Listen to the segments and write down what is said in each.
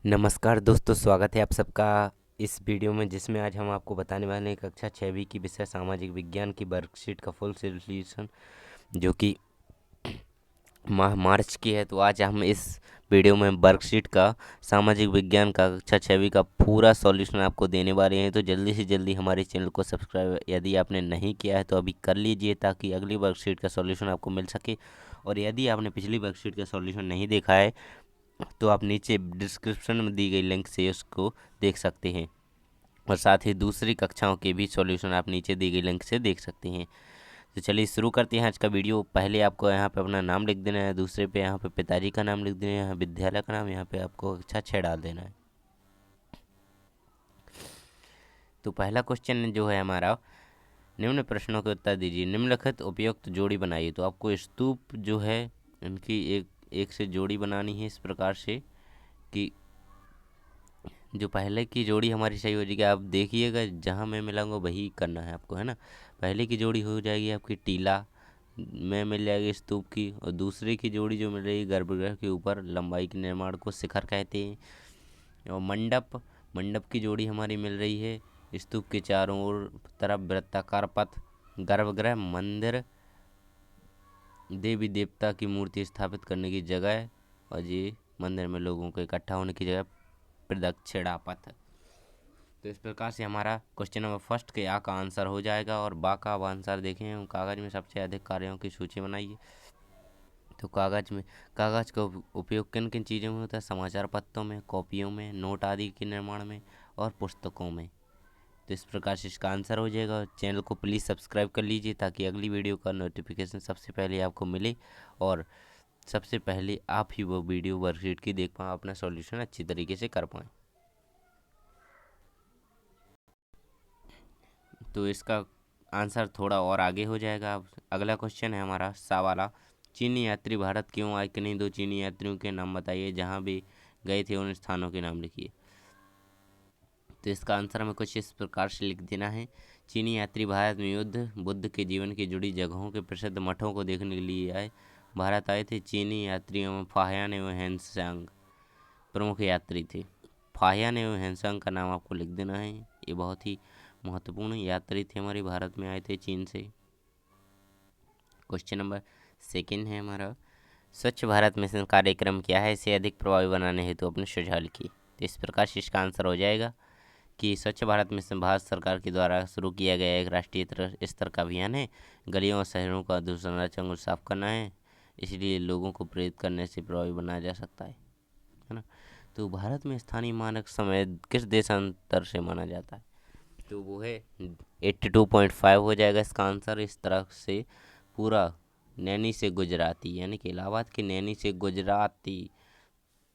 नमस्कार दोस्तों, स्वागत है आप सबका इस वीडियो में, जिसमें आज हम आपको बताने वाले हैं कक्षा 6वीं की विषय सामाजिक विज्ञान की वर्कशीट का फुल सॉल्यूशन, जो कि माह मार्च की है। तो आज हम इस वीडियो में वर्कशीट का सामाजिक विज्ञान का कक्षा 6वीं का पूरा सॉल्यूशन आपको देने वाले हैं। तो जल्दी से जल्दी हमारे चैनल को सब्सक्राइब यदि आपने नहीं किया है तो अभी कर लीजिए, ताकि अगली वर्कशीट का सॉल्यूशन आपको मिल सके। और यदि आपने पिछली वर्कशीट का सॉल्यूशन नहीं देखा है तो आप नीचे डिस्क्रिप्शन में दी गई लिंक से उसको देख सकते हैं, और साथ ही दूसरी कक्षाओं के भी सॉल्यूशन आप नीचे दी गई लिंक से देख सकते हैं। तो चलिए शुरू करते हैं आज का वीडियो। पहले आपको यहाँ पे अपना नाम लिख देना है, दूसरे पे यहाँ पे पिताजी का नाम लिख देना है, यहाँ विद्यालय का नाम, यहाँ पे आपको कक्षा 6 डाल देना है। तो पहला क्वेश्चन जो है हमारा, निम्न प्रश्नों के उत्तर दीजिए, निम्नलिखित उपयुक्त जोड़ी बनाइए। तो आपको स्तूप जो है इनकी एक एक से जोड़ी बनानी है, इस प्रकार से कि जो पहले की जोड़ी हमारी सही हो जाएगी। आप देखिएगा, जहाँ मैं मिलाऊंगा वही करना है आपको, है ना। पहले की जोड़ी हो जाएगी आपकी टीला में मिल जाएगी स्तूप की, और दूसरे की जोड़ी जो मिल रही है गर्भगृह के ऊपर लंबाई के निर्माण को शिखर कहते हैं। और मंडप मंडप की जोड़ी हमारी मिल रही है स्तूप के चारों ओर तरफ वृत्ताकार पथ, गर्भगृह मंदिर देवी देवता की मूर्ति स्थापित करने की जगह, और ये मंदिर में लोगों को इकट्ठा होने की जगह प्रदक्षिणा पथ। तो इस प्रकार से हमारा क्वेश्चन नंबर फर्स्ट के आ का आंसर हो जाएगा। और बा का आंसर देखें हम, कागज में सबसे अधिक कार्यों की सूची बनाइए। तो कागज का उपयोग किन किन चीज़ों में होता है? समाचार पत्रों में, कॉपियों में, नोट आदि के निर्माण में और पुस्तकों में। तो इस प्रकार से इसका आंसर हो जाएगा। चैनल को प्लीज़ सब्सक्राइब कर लीजिए, ताकि अगली वीडियो का नोटिफिकेशन सबसे पहले आपको मिले, और सबसे पहले आप ही वो वीडियो वर्कशीट की देख पाएँ, अपना सॉल्यूशन अच्छी तरीके से कर पाएँ। तो इसका आंसर थोड़ा और आगे हो जाएगा। अब अगला क्वेश्चन है हमारा सा वाला, चीनी यात्री भारत क्यों आए? किन्हीं दो चीनी यात्रियों के नाम बताइए, जहाँ भी गए थे उन स्थानों के नाम लिखिए। तो इसका आंसर हमें कुछ इस प्रकार से लिख देना है, चीनी यात्री भारत में युद्ध, बुद्ध के जीवन की जुड़ी जगहों के प्रसिद्ध मठों को देखने के लिए आए। भारत आए थे चीनी यात्रियों में फाहियान एवं हैंसांग प्रमुख यात्री थे। फाहियान एवं हैंसांग का नाम आपको लिख देना है, ये बहुत ही महत्वपूर्ण यात्री थे, हमारे भारत में आए थे चीन से। क्वेश्चन नंबर सेकंड है हमारा, स्वच्छ भारत मिशन कार्यक्रम क्या है? इसे अधिक प्रभावी बनाने हेतु अपने सुझाव लिखिए। तो इस प्रकार से इसका आंसर हो जाएगा कि स्वच्छ भारत मिशन भारत सरकार के द्वारा शुरू किया गया एक राष्ट्रीय स्तर का अभियान है। गलियों और शहरों का दूषण को साफ करना है, इसलिए लोगों को प्रेरित करने से प्रभावी बनाया जा सकता है ना। तो भारत में स्थानीय मानक समय किस देशांतर से माना जाता है? तो वो है 82.5 हो जाएगा इसका आंसर। इस तरह से पूरा नैनी से गुजराती, यानी कि इलाहाबाद के नैनी से गुजराती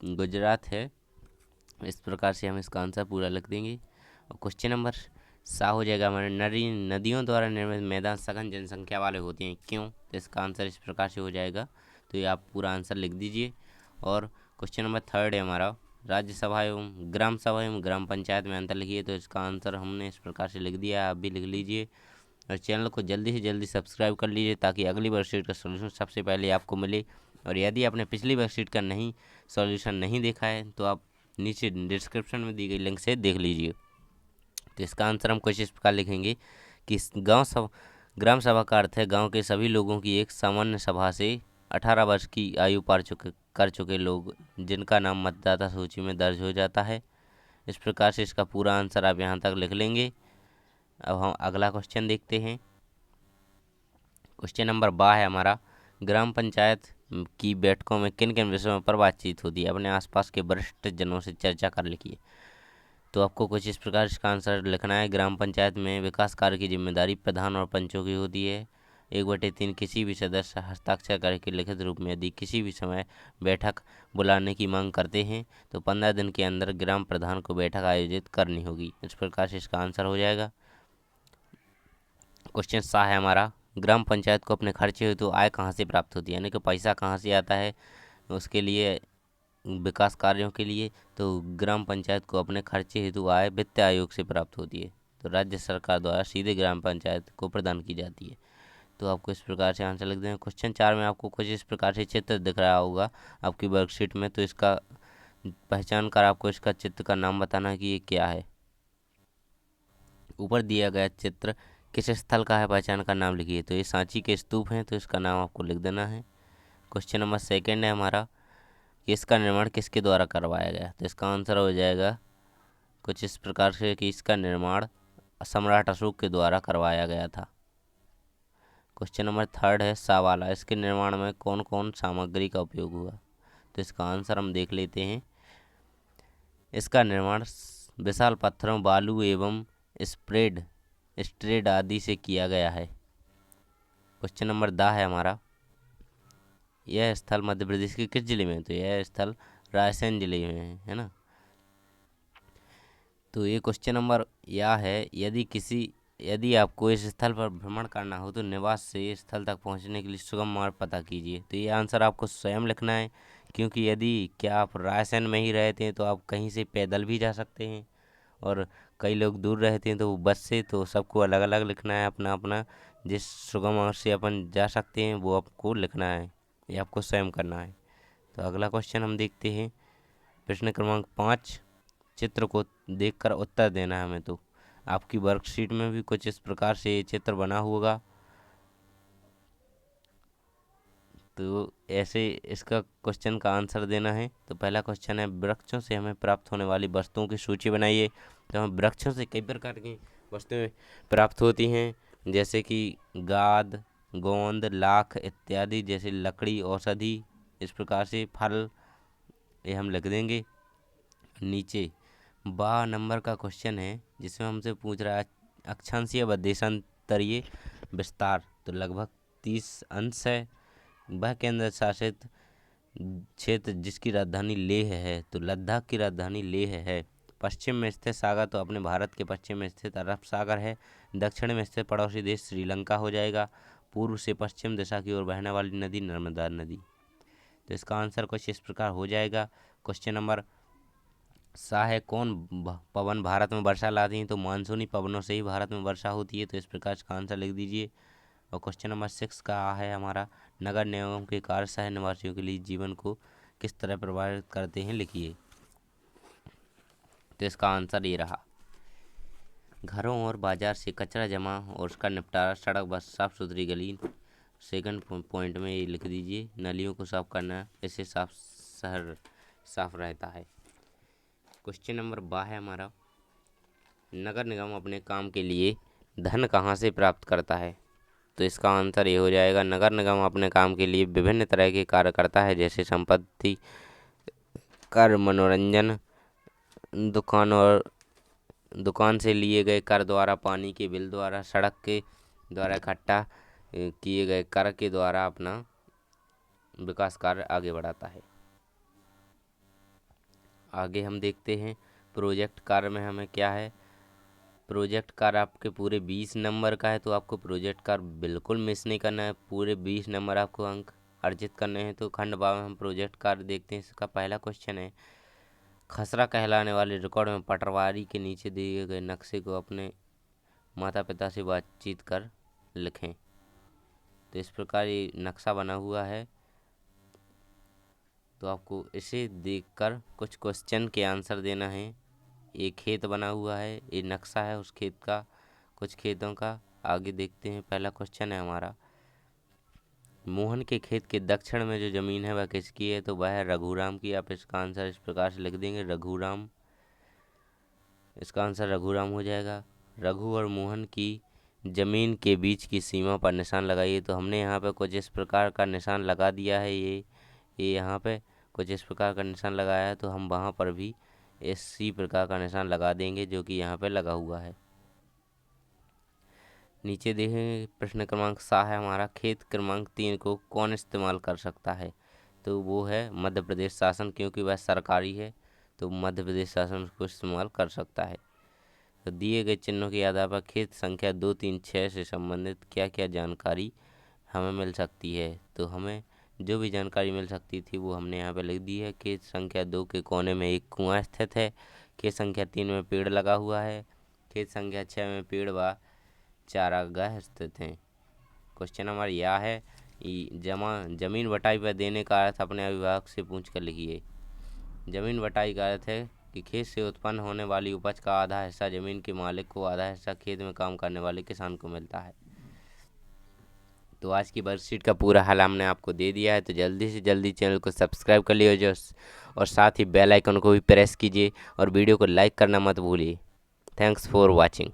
गुजरात है। इस प्रकार से हम इसका आंसर पूरा लिख देंगे। और क्वेश्चन नंबर सा हो जाएगा हमारे, नदियों द्वारा निर्मित मैदान सघन जनसंख्या वाले होते हैं, क्यों? तो इसका आंसर इस प्रकार से हो जाएगा। तो ये आप पूरा आंसर लिख दीजिए। और क्वेश्चन नंबर थर्ड है हमारा, राज्यसभा एवं ग्राम पंचायत में अंतर लिखिए। तो इसका आंसर हमने इस प्रकार से लिख दिया है, आप भी लिख लीजिए। और चैनल को जल्दी से जल्दी सब्सक्राइब कर लीजिए, ताकि अगली वर्कशीट का सॉल्यूशन सबसे पहले आपको मिले। और यदि आपने पिछली वर्कशीट का सॉल्यूशन नहीं देखा है तो आप नीचे डिस्क्रिप्शन में दी गई लिंक से देख लीजिए। तो इसका आंसर हम कुछ इस प्रकार लिखेंगे कि ग्राम सभा का अर्थ है गांव के सभी लोगों की एक सामान्य सभा से 18 वर्ष की आयु पार कर चुके लोग, जिनका नाम मतदाता सूची में दर्ज हो जाता है। इस प्रकार से इसका पूरा आंसर आप यहाँ तक लिख लेंगे। अब हम अगला क्वेश्चन देखते हैं। क्वेश्चन नंबर बा है हमारा, ग्राम पंचायत की बैठकों में किन किन विषयों पर बातचीत होती है? अपने आसपास के वरिष्ठ जनों से चर्चा कर लिखिए। तो आपको कुछ इस प्रकार इसका आंसर लिखना है, ग्राम पंचायत में विकास कार्य की जिम्मेदारी प्रधान और पंचों की होती है। 1/3 किसी भी सदस्य हस्ताक्षर करके लिखित रूप में यदि किसी भी समय बैठक बुलाने की मांग करते हैं तो 15 दिन के अंदर ग्राम प्रधान को बैठक आयोजित करनी होगी। इस प्रकार से इसका आंसर हो जाएगा। क्वेश्चन सा है हमारा, ग्राम पंचायत को अपने खर्चे हेतु आय कहाँ से प्राप्त होती है, यानी कि पैसा कहाँ से आता है उसके लिए, विकास कार्यों के लिए? तो ग्राम पंचायत को अपने खर्चे हेतु आय वित्त आयोग से प्राप्त होती है। तो राज्य सरकार द्वारा सीधे ग्राम पंचायत को प्रदान की जाती है। तो आपको इस प्रकार से आंसर लिख दें। क्वेश्चन 4 में आपको कुछ इस प्रकार से चित्र दिख रहा होगा आपकी वर्कशीट में। तो इसका पहचान कर आपको इसका चित्र का नाम बताना है कि ये क्या है। ऊपर दिया गया चित्र किस स्थल का है, पहचान का नाम लिखिए। तो ये सांची के स्तूप हैं, तो इसका नाम आपको लिख देना है। क्वेश्चन नंबर सेकंड है हमारा कि इसका निर्माण किसके द्वारा करवाया गया। तो इसका आंसर हो जाएगा कुछ इस प्रकार से कि इसका निर्माण सम्राट अशोक के द्वारा करवाया गया था। क्वेश्चन नंबर थर्ड है सावाला, इसके निर्माण में कौन कौन सामग्री का उपयोग हुआ। तो इसका आंसर हम देख लेते हैं। इसका निर्माण विशाल पत्थरों, बालू एवं स्ट्रेड आदि से किया गया है। क्वेश्चन नंबर दा है हमारा, यह स्थल मध्य प्रदेश के किस जिले में है। तो यह स्थल रायसेन जिले में है ना। तो ये क्वेश्चन नंबर यह है, यदि आपको इस स्थल पर भ्रमण करना हो तो निवास से इस स्थल तक पहुंचने के लिए सुगम मार्ग पता कीजिए। तो ये आंसर आपको स्वयं लिखना है, क्योंकि यदि क्या आप रायसेन में ही रहते हैं तो आप कहीं से पैदल भी जा सकते हैं, और कई लोग दूर रहते हैं तो वो बस से। तो सबको अलग अलग लिखना है अपना अपना, जिस सुगम मार्ग से अपन जा सकते हैं वो आपको लिखना है, ये आपको स्वयं करना है। तो अगला क्वेश्चन हम देखते हैं। प्रश्न क्रमांक 5, चित्र को देखकर उत्तर देना है हमें। तो आपकी वर्कशीट में भी कुछ इस प्रकार से ये चित्र बना होगा। तो ऐसे इसका क्वेश्चन का आंसर देना है। तो पहला क्वेश्चन है, वृक्षों से हमें प्राप्त होने वाली वस्तुओं की सूची बनाइए। तो हमें वृक्षों से कई प्रकार की वस्तुएं प्राप्त होती हैं, जैसे कि गाद, गोंद, लाख इत्यादि, जैसे लकड़ी, औषधि, इस प्रकार से फल, ये हम लिख देंगे। नीचे 12 नंबर का क्वेश्चन है जिसमें हमसे पूछ रहा है अक्षांशीय व देशांतरीय विस्तार। तो लगभग 30 अंश है। वह केंद्र शासित क्षेत्र जिसकी राजधानी लेह है। तो लद्दाख की राजधानी लेह है। पश्चिम में स्थित सागर तो अपने भारत के पश्चिम में स्थित अरब सागर है। दक्षिण में स्थित पड़ोसी देश श्रीलंका हो जाएगा। पूर्व से पश्चिम दिशा की ओर बहने वाली नदी नर्मदा नदी। तो इसका आंसर कुछ इस प्रकार हो जाएगा। क्वेश्चन नंबर सा है, कौन पवन भारत में वर्षा लाती हैं। तो मानसूनी पवनों से ही भारत में वर्षा होती है। तो इस प्रकार इसका आंसर लिख दीजिए। और क्वेश्चन नंबर 6 का है हमारा, नगर निगम के कार्य शहर निवासियों के लिए जीवन को किस तरह प्रभावित करते हैं, लिखिए। तो इसका आंसर ये रहा, घरों और बाजार से कचरा जमा और उसका निपटारा, सड़क, बस, साफ सुथरी गली। सेकंड पॉइंट में ये लिख दीजिए, नलियों को साफ करना, इससे साफ शहर साफ रहता है। क्वेश्चन नंबर 12 है हमारा, नगर निगम अपने काम के लिए धन कहाँ से प्राप्त करता है। तो इसका आंसर ये हो जाएगा, नगर निगम अपने काम के लिए विभिन्न तरह के कार्य करता है, जैसे संपत्ति कर, मनोरंजन, दुकान से लिए गए कर द्वारा, पानी के बिल द्वारा, सड़क के द्वारा इकट्ठा किए गए कर के द्वारा अपना विकास कार्य आगे बढ़ाता है। आगे हम देखते हैं प्रोजेक्ट कार्य में हमें क्या है। प्रोजेक्ट कार्य आपके पूरे 20 नंबर का है, तो आपको प्रोजेक्ट कार्य बिल्कुल मिस नहीं करना है। पूरे 20 नंबर आपको अंक अर्जित करने हैं। तो खंड भाग में हम प्रोजेक्ट कार्य देखते हैं। इसका पहला क्वेश्चन है, खसरा कहलाने वाले रिकॉर्ड में पटवारी के नीचे दिए गए नक्शे को अपने माता पिता से बातचीत कर लिखें। तो इस प्रकार ये नक्शा बना हुआ है। तो आपको इसे देखकर कुछ क्वेश्चन के आंसर देना है। एक खेत बना हुआ है, ये नक्शा है उस खेत का, कुछ खेतों का। आगे देखते हैं, पहला क्वेश्चन है हमारा, मोहन के खेत के दक्षिण में जो जमीन है वह किसकी है। तो वह है रघुराम की। आप इसका आंसर इस प्रकार से लिख देंगे, रघुराम। इसका आंसर रघुराम हो जाएगा। रघु और मोहन की जमीन के बीच की सीमा पर निशान लगाइए। तो हमने यहाँ पे कुछ इस प्रकार का निशान लगा दिया है। ये यहाँ पे कुछ इस प्रकार का निशान लगाया है, तो हम वहाँ पर भी इसी प्रकार का निशान लगा देंगे जो कि यहाँ पे लगा हुआ है। नीचे देखेंगे प्रश्न क्रमांक सा है हमारा, खेत क्रमांक 3 को कौन इस्तेमाल कर सकता है। तो वो है मध्य प्रदेश शासन, क्योंकि वह सरकारी है। तो मध्य प्रदेश शासन उसको इस्तेमाल कर सकता है। तो दिए गए चिन्हों के आधार पर खेत संख्या 2, 3, 6 से संबंधित क्या क्या जानकारी हमें मिल सकती है। तो हमें जो भी जानकारी मिल सकती थी वो हमने यहाँ पे लिख दी है। खेत संख्या 2 के कोने में एक कुआं स्थित है। खेत संख्या 3 में पेड़ लगा हुआ है। खेत संख्या 6 में पेड़ व चारागाह स्थित हैं। क्वेश्चन नंबर यह है, जमीन बटाई पर देने का अर्थ अपने अभिभावक से पूछ कर लिखिए। जमीन बटाई का अर्थ है कि खेत से उत्पन्न होने वाली उपज का आधा हिस्सा जमीन के मालिक को, आधा हिस्सा खेत में काम करने वाले किसान को मिलता है। तो आज की वर्कशीट का पूरा हल हमने आपको दे दिया है, तो जल्दी से जल्दी चैनल को सब्सक्राइब कर लीजिए और साथ ही बेल आइकन को भी प्रेस कीजिए और वीडियो को लाइक करना मत भूलिए। Thanks for watching.